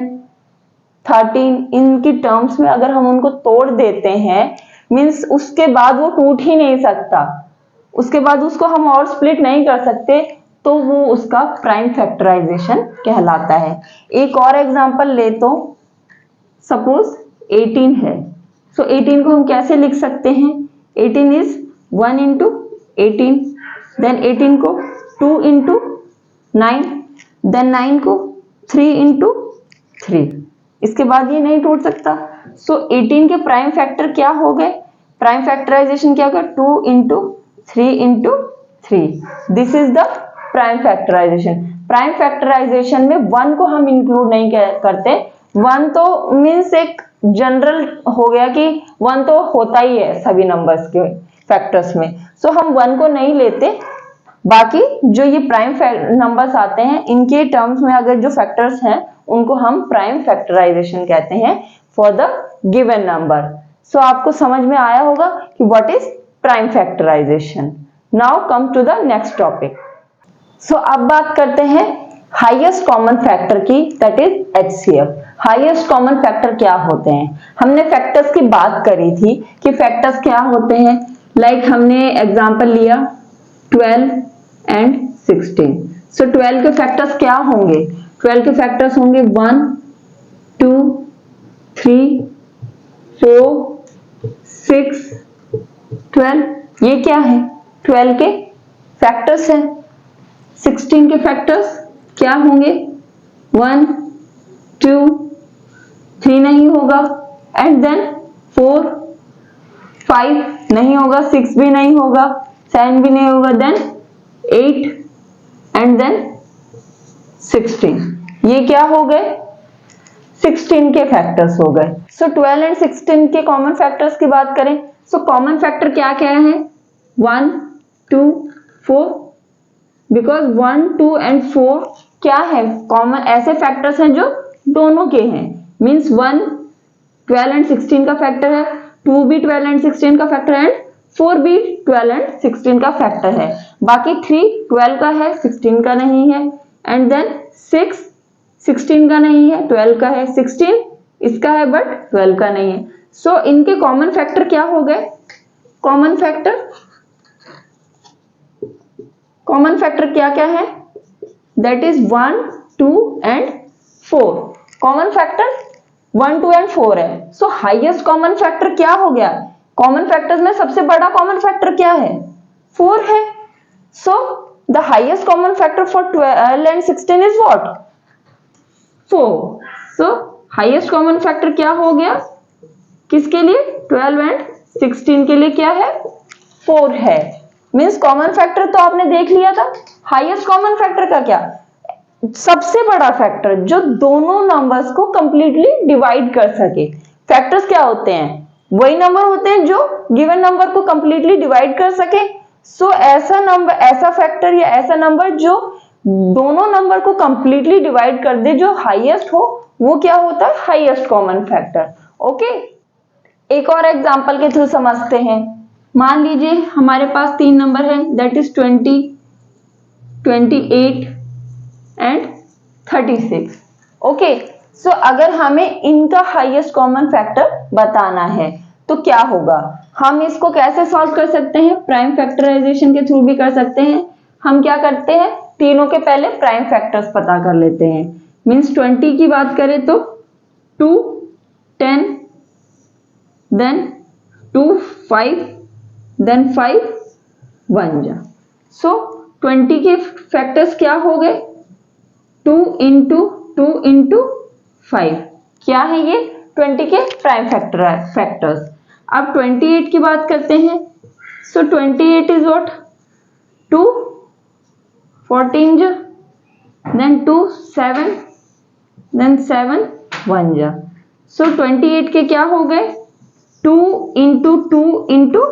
13 इनकी टर्म्स में अगर हम उनको तोड़ देते हैं, मींस उसके बाद वो टूट ही नहीं सकता, उसके बाद उसको हम और स्प्लिट नहीं कर सकते, तो वो उसका प्राइम फैक्टराइजेशन कहलाता है। एक और एग्जांपल ले तो सपोज 18 है, सो 18 को हम कैसे लिख सकते हैं, 18 इज 1 इंटू 18, देन 18 को 2 इंटू 9, देन 9 को 3 इंटू 3, इसके बाद ये नहीं टूट सकता। सो 18 के प्राइम फैक्टर क्या हो गए, प्राइम फैक्टराइजेशन क्या होगा, 2 into 3 into 3, this is the prime factorization. Prime factorization में 1 को हम इंक्लूड नहीं करते, 1 तो मीन्स एक जनरल हो गया कि 1 तो होता ही है सभी नंबर्स के फैक्टर्स में, सो हम 1 को नहीं लेते। बाकी जो ये प्राइम नंबर्स आते हैं इनके टर्म्स में अगर जो फैक्टर्स हैं उनको हम प्राइम फैक्टराइजेशन कहते हैं for the given number. So आपको समझ में आया होगा कि what is prime factorisation. Now come to the next topic. So अब बात करते हैं हाईएस्ट कॉमन फैक्टर की, that is HCF। Highest common factor क्या होते हैं, हमने फैक्टर्स की बात करी थी कि फैक्टर्स क्या होते हैं, लाइक हमने एग्जांपल लिया 12 एंड 16। सो 12 के फैक्टर्स क्या होंगे, 12 के फैक्टर्स होंगे 1, 2, 3, 4, 6, 12। ये क्या है, 12 के फैक्टर्स हैं। 16 के फैक्टर्स क्या होंगे, 1, 2, 3 नहीं होगा, एंड देन 4, 5 नहीं होगा, 6 भी नहीं होगा, 7 भी नहीं होगा, देन 8 एंड देन 16। ये क्या हो गए, 16 के फैक्टर्स हो गए। सो 12 एंड 16 के कॉमन फैक्टर्स की बात करें, सो कॉमन फैक्टर क्या क्या है, 1, 2, 4, बिकॉज 1, 2 एंड 4 क्या है, कॉमन ऐसे फैक्टर्स हैं जो दोनों के हैं। मींस 1 12 एंड 16 का फैक्टर है, 2 भी 12 एंड 16 का फैक्टर है, एंड 4 भी 12 एंड 16 का फैक्टर है। बाकी 3 12 का है, 16 का नहीं है, एंड देन 6 16 का नहीं है, 12 का है, 16 इसका है बट 12 का नहीं है। सो इनके कॉमन फैक्टर क्या हो गए, कॉमन फैक्टर क्या क्या है, that is 1, 2 and 4। Common factor 1, 2 and 4 है। सो हाईएस्ट कॉमन फैक्टर क्या हो गया, कॉमन फैक्टर्स में सबसे बड़ा कॉमन फैक्टर क्या है, 4 है। So the highest common factor for 12 and 16 is what, 4। So highest common factor क्या हो गया, किसके लिए, 12 एंड 16 के लिए क्या है, 4 है। मींस कॉमन फैक्टर तो आपने देख लिया था, हाईएस्ट कॉमन फैक्टर का क्या, सबसे बड़ा फैक्टर जो दोनों नंबर्स को कंप्लीटली डिवाइड कर सके। फैक्टर्स क्या होते हैं, वही नंबर होते हैं जो गिवन नंबर को कंप्लीटली डिवाइड कर सके। सो ऐसा नंबर, ऐसा फैक्टर या ऐसा नंबर जो दोनों नंबर को कंप्लीटली डिवाइड कर दे, जो हाईएस्ट हो, वो क्या होता है, हाईएस्ट कॉमन फैक्टर। ओके, एक और एग्जांपल के थ्रू समझते हैं। मान लीजिए हमारे पास 3 नंबर है, दैट इज 20, 28 एंड 36। ओके, सो अगर हमें इनका हाईएस्ट कॉमन फैक्टर बताना है तो क्या होगा, हम इसको कैसे सॉल्व कर सकते हैं, प्राइम फैक्टराइजेशन के थ्रू भी कर सकते हैं। हम क्या करते हैं, तीनों के पहले प्राइम फैक्टर्स पता कर लेते हैं। मींस 20 की बात करें तो 2, 10, देन 2, 5, देन 5, 1 जा। सो 20 के फैक्टर्स क्या हो गए, 2 इंटू 2 इंटू 5, क्या है ये, 20 के प्राइम फैक्टर्स। अब 28 की बात करते हैं। सो 28 इज व्हाट, 2, 14 जा, देन 2 7, देन 7 1 जा। सो 28 के क्या हो गए 2 इंटू 2 इंटू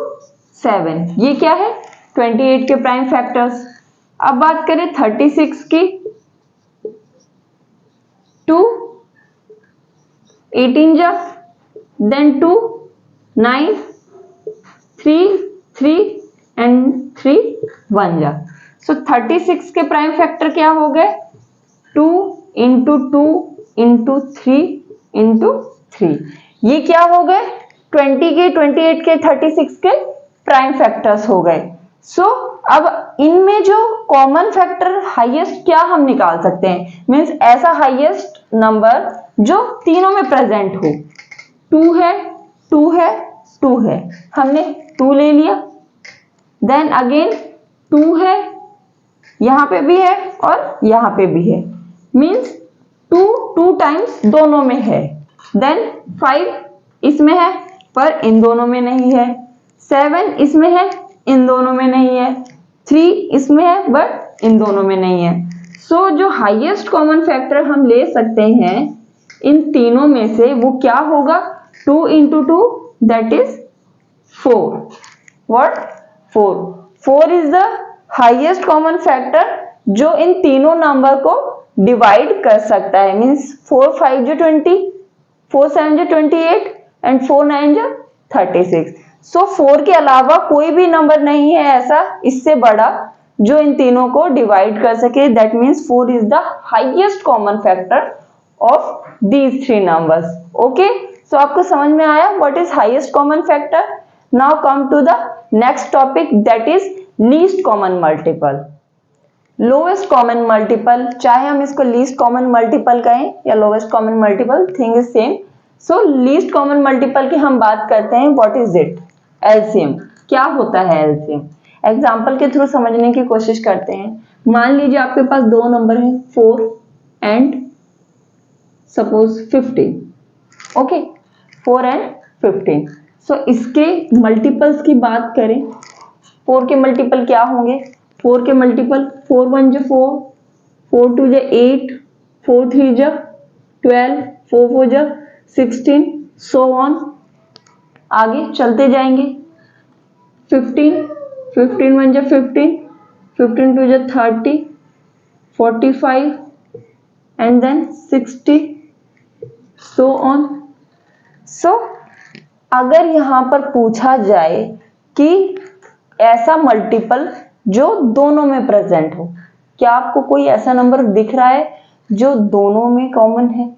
7, ये क्या है 28 के प्राइम फैक्टर्स। अब बात करें 36 की, 2 18 जा, देन 2 9 3 3 एंड 3 1 जा। सो 36 के प्राइम फैक्टर क्या हो गए 2 इंटू 2 इंटू 3 इंटू 3, ये क्या हो गए 20 के 28 के 36 के प्राइम फैक्टर्स हो गए। सो अब इनमें जो कॉमन फैक्टर हाईएस्ट क्या हम निकाल सकते हैं, मीन्स ऐसा हाईएस्ट नंबर जो तीनों में प्रेजेंट हो। 2 है 2 है 2 है, हमने 2 ले लिया। देन अगेन 2 है, यहां पे भी है और यहां पे भी है, मीन्स 2 टाइम्स दोनों में है। देन 5 इसमें है पर इन दोनों में नहीं है, 7 इसमें है इन दोनों में नहीं है, 3 इसमें है बट इन दोनों में नहीं है। सो जो हाईएस्ट कॉमन फैक्टर हम ले सकते हैं इन तीनों में से वो क्या होगा 2 into 2 that is 4। What 4 is the highest common factor जो इन तीनों नंबर को डिवाइड कर सकता है। मीन्स 4 5 जो 20, 4 7 जो 28 एंड 4 9 जो 36। सो 4 के अलावा कोई भी नंबर नहीं है ऐसा इससे बड़ा जो इन तीनों को डिवाइड कर सके। That means 4 is the highest common factor of these three numbers. Okay, so आपको समझ में आया what is highest common factor. Now come to the next topic that is least common multiple. Lowest common multiple, चाहे हम इसको least common multiple कहें या lowest common multiple, thing is same. So least common multiple की हम बात करते हैं, व्हाट इज इट, एलसीएम। क्या होता है एलसीएम, एग्जांपल के थ्रू समझने की कोशिश करते हैं। मान लीजिए आपके पास दो नंबर है 4 एंड सपोज 15। Okay, 4 and 15। सो इसके मल्टीपल्स की बात करें, 4 के मल्टीपल क्या होंगे, 4 के मल्टीपल 4 1 जो 4, 4 2 जो 8, 4 3 जो 12, 4 4 जो 16, सो ऑन आगे चलते जाएंगे। 15 15 1 जो 15, 15 2 जो 30, 45 एंड देन 60, सो ऑन। सो अगर यहां पर पूछा जाए कि ऐसा मल्टीपल जो दोनों में प्रेजेंट हो, क्या आपको कोई ऐसा नंबर दिख रहा है जो दोनों में कॉमन है।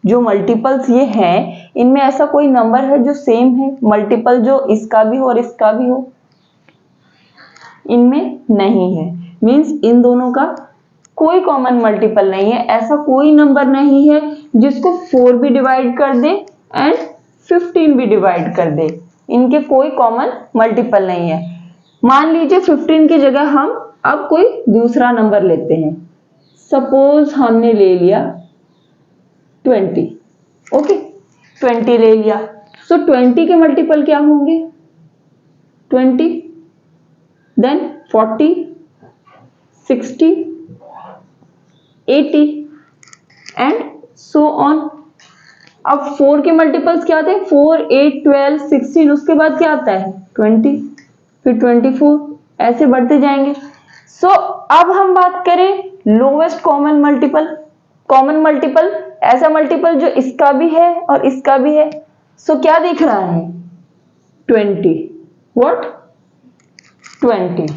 जो मल्टीपल्स ये हैं इनमें ऐसा कोई नंबर है जो सेम है, मल्टीपल जो इसका भी हो और इसका भी हो, इनमें नहीं है। मींस इन दोनों का कोई कॉमन मल्टीपल नहीं है। ऐसा कोई नंबर नहीं है जिसको 4 भी डिवाइड कर दे एंड 15 भी डिवाइड कर दे, इनके कोई कॉमन मल्टीपल नहीं है। मान लीजिए 15 की जगह हम अब कोई दूसरा नंबर लेते हैं, सपोज हमने ले लिया 20। ओके, 20 ले लिया। सो 20 के मल्टीपल क्या होंगे 20, देन 40, 60, 80 एंड सो ऑन। अब 4 के मल्टीपल्स क्या थे 4 8 12 16, उसके बाद क्या आता है 20, फिर 24, ऐसे बढ़ते जाएंगे। सो अब हम बात करें lowest common multiple. Common multiple ऐसा मल्टीपल जो इसका भी है और इसका भी है। सो क्या दिख रहा है 20, व्हाट 20।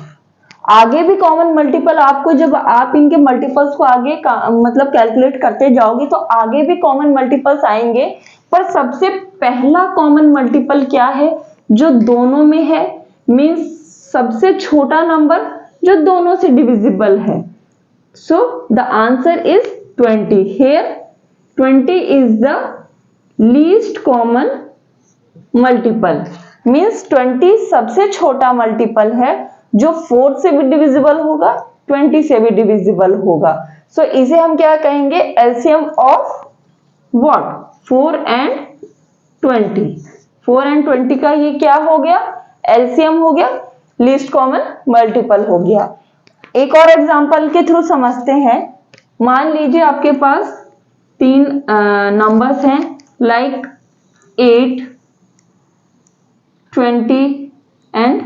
आगे भी कॉमन मल्टीपल आपको, जब आप इनके मल्टीपल्स को आगे मतलब कैलकुलेट करते जाओगे तो आगे भी कॉमन मल्टीपल्स आएंगे, पर सबसे पहला कॉमन मल्टीपल क्या है जो दोनों में है, मींस सबसे छोटा नंबर जो दोनों से डिविजिबल है। So the answer is 20। Here 20 is the least common multiple, means 20 सबसे छोटा मल्टीपल है जो 4 से भी डिविजिबल होगा, 20 से भी डिविजिबल होगा। सो इसे हम क्या कहेंगे LCM of what 4 and 20। 4 and 20 का ये क्या हो गया एलसीएम हो गया, लीस्ट कॉमन मल्टीपल हो गया। एक और एग्जांपल के थ्रू समझते हैं। मान लीजिए आपके पास 3 नंबर्स हैं लाइक 8, 20 एंड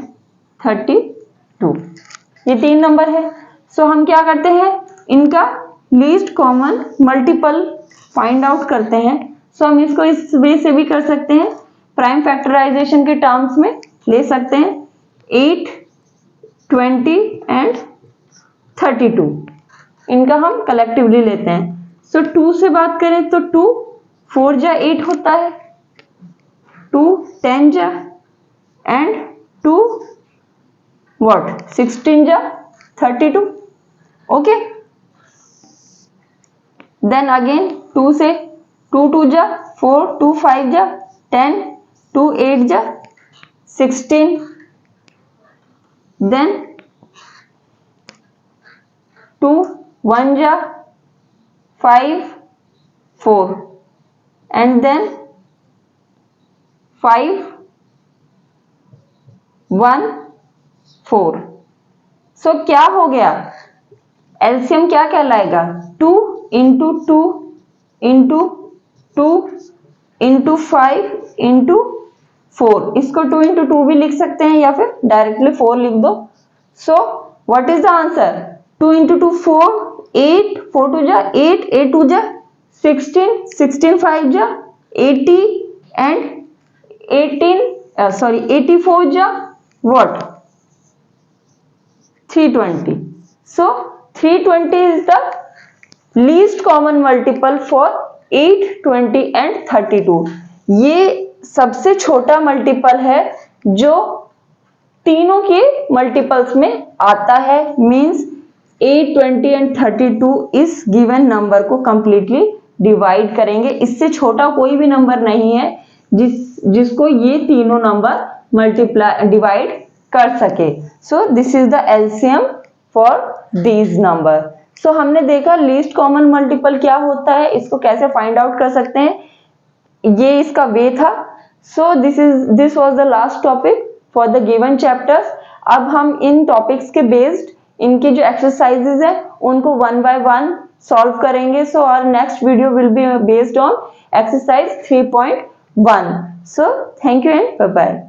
32। ये 3 नंबर है। सो हम क्या करते हैं, इनका least common multiple find out करते हैं। सो हम इसको इस वे से भी कर सकते हैं, प्राइम फैक्टराइजेशन के टर्म्स में ले सकते हैं। 8, 20 एंड 32 इनका हम कलेक्टिवली लेते हैं। सो 2 से बात करें तो 2 4 जा 8 होता है, 2 10 जा एंड 2 what 16 जा 32। ओके, देन अगेन 2 से 2 2 जा 4, 2 5 जा 10, 2 8 जा 16, देन 2 1 जा 5 4 एंड देन 5 1 4। सो क्या हो गया, एलसीएम क्या कहलाएगा, 2 इंटू 2 इंटू 2 इंटू 5 इंटू 4। इसको 2 इंटू 2 भी लिख सकते हैं या फिर डायरेक्टली 4 लिख दो। So what is the answer, 2 into 2 4, 8, 4 2 जा 8, 8 2 जा 16, 16 5 जा 80 एंड 84 जा what 320। so 320 is the least common multiple for 8, 20 and 32। ये सबसे छोटा मल्टीपल है जो तीनों के मल्टीपल्स में आता है। मींस 8, 20 एंड 32 इस गिवन नंबर को कंप्लीटली डिवाइड करेंगे। इससे छोटा कोई भी नंबर नहीं है जिसको ये तीनों नंबर मल्टीप्लाई डिवाइड कर सके। So this is the LCM for these number. So हमने देखा लीस्ट कॉमन मल्टीपल क्या होता है, इसको कैसे फाइंड आउट कर सकते हैं, ये इसका वे था। So this was the last topic for the given chapters. अब हम इन टॉपिक्स के बेस्ड इनकी जो एक्सरसाइजेज है उनको 1 by 1 सॉल्व करेंगे। So our next video will be based on exercise 3.1। So thank you and bye bye.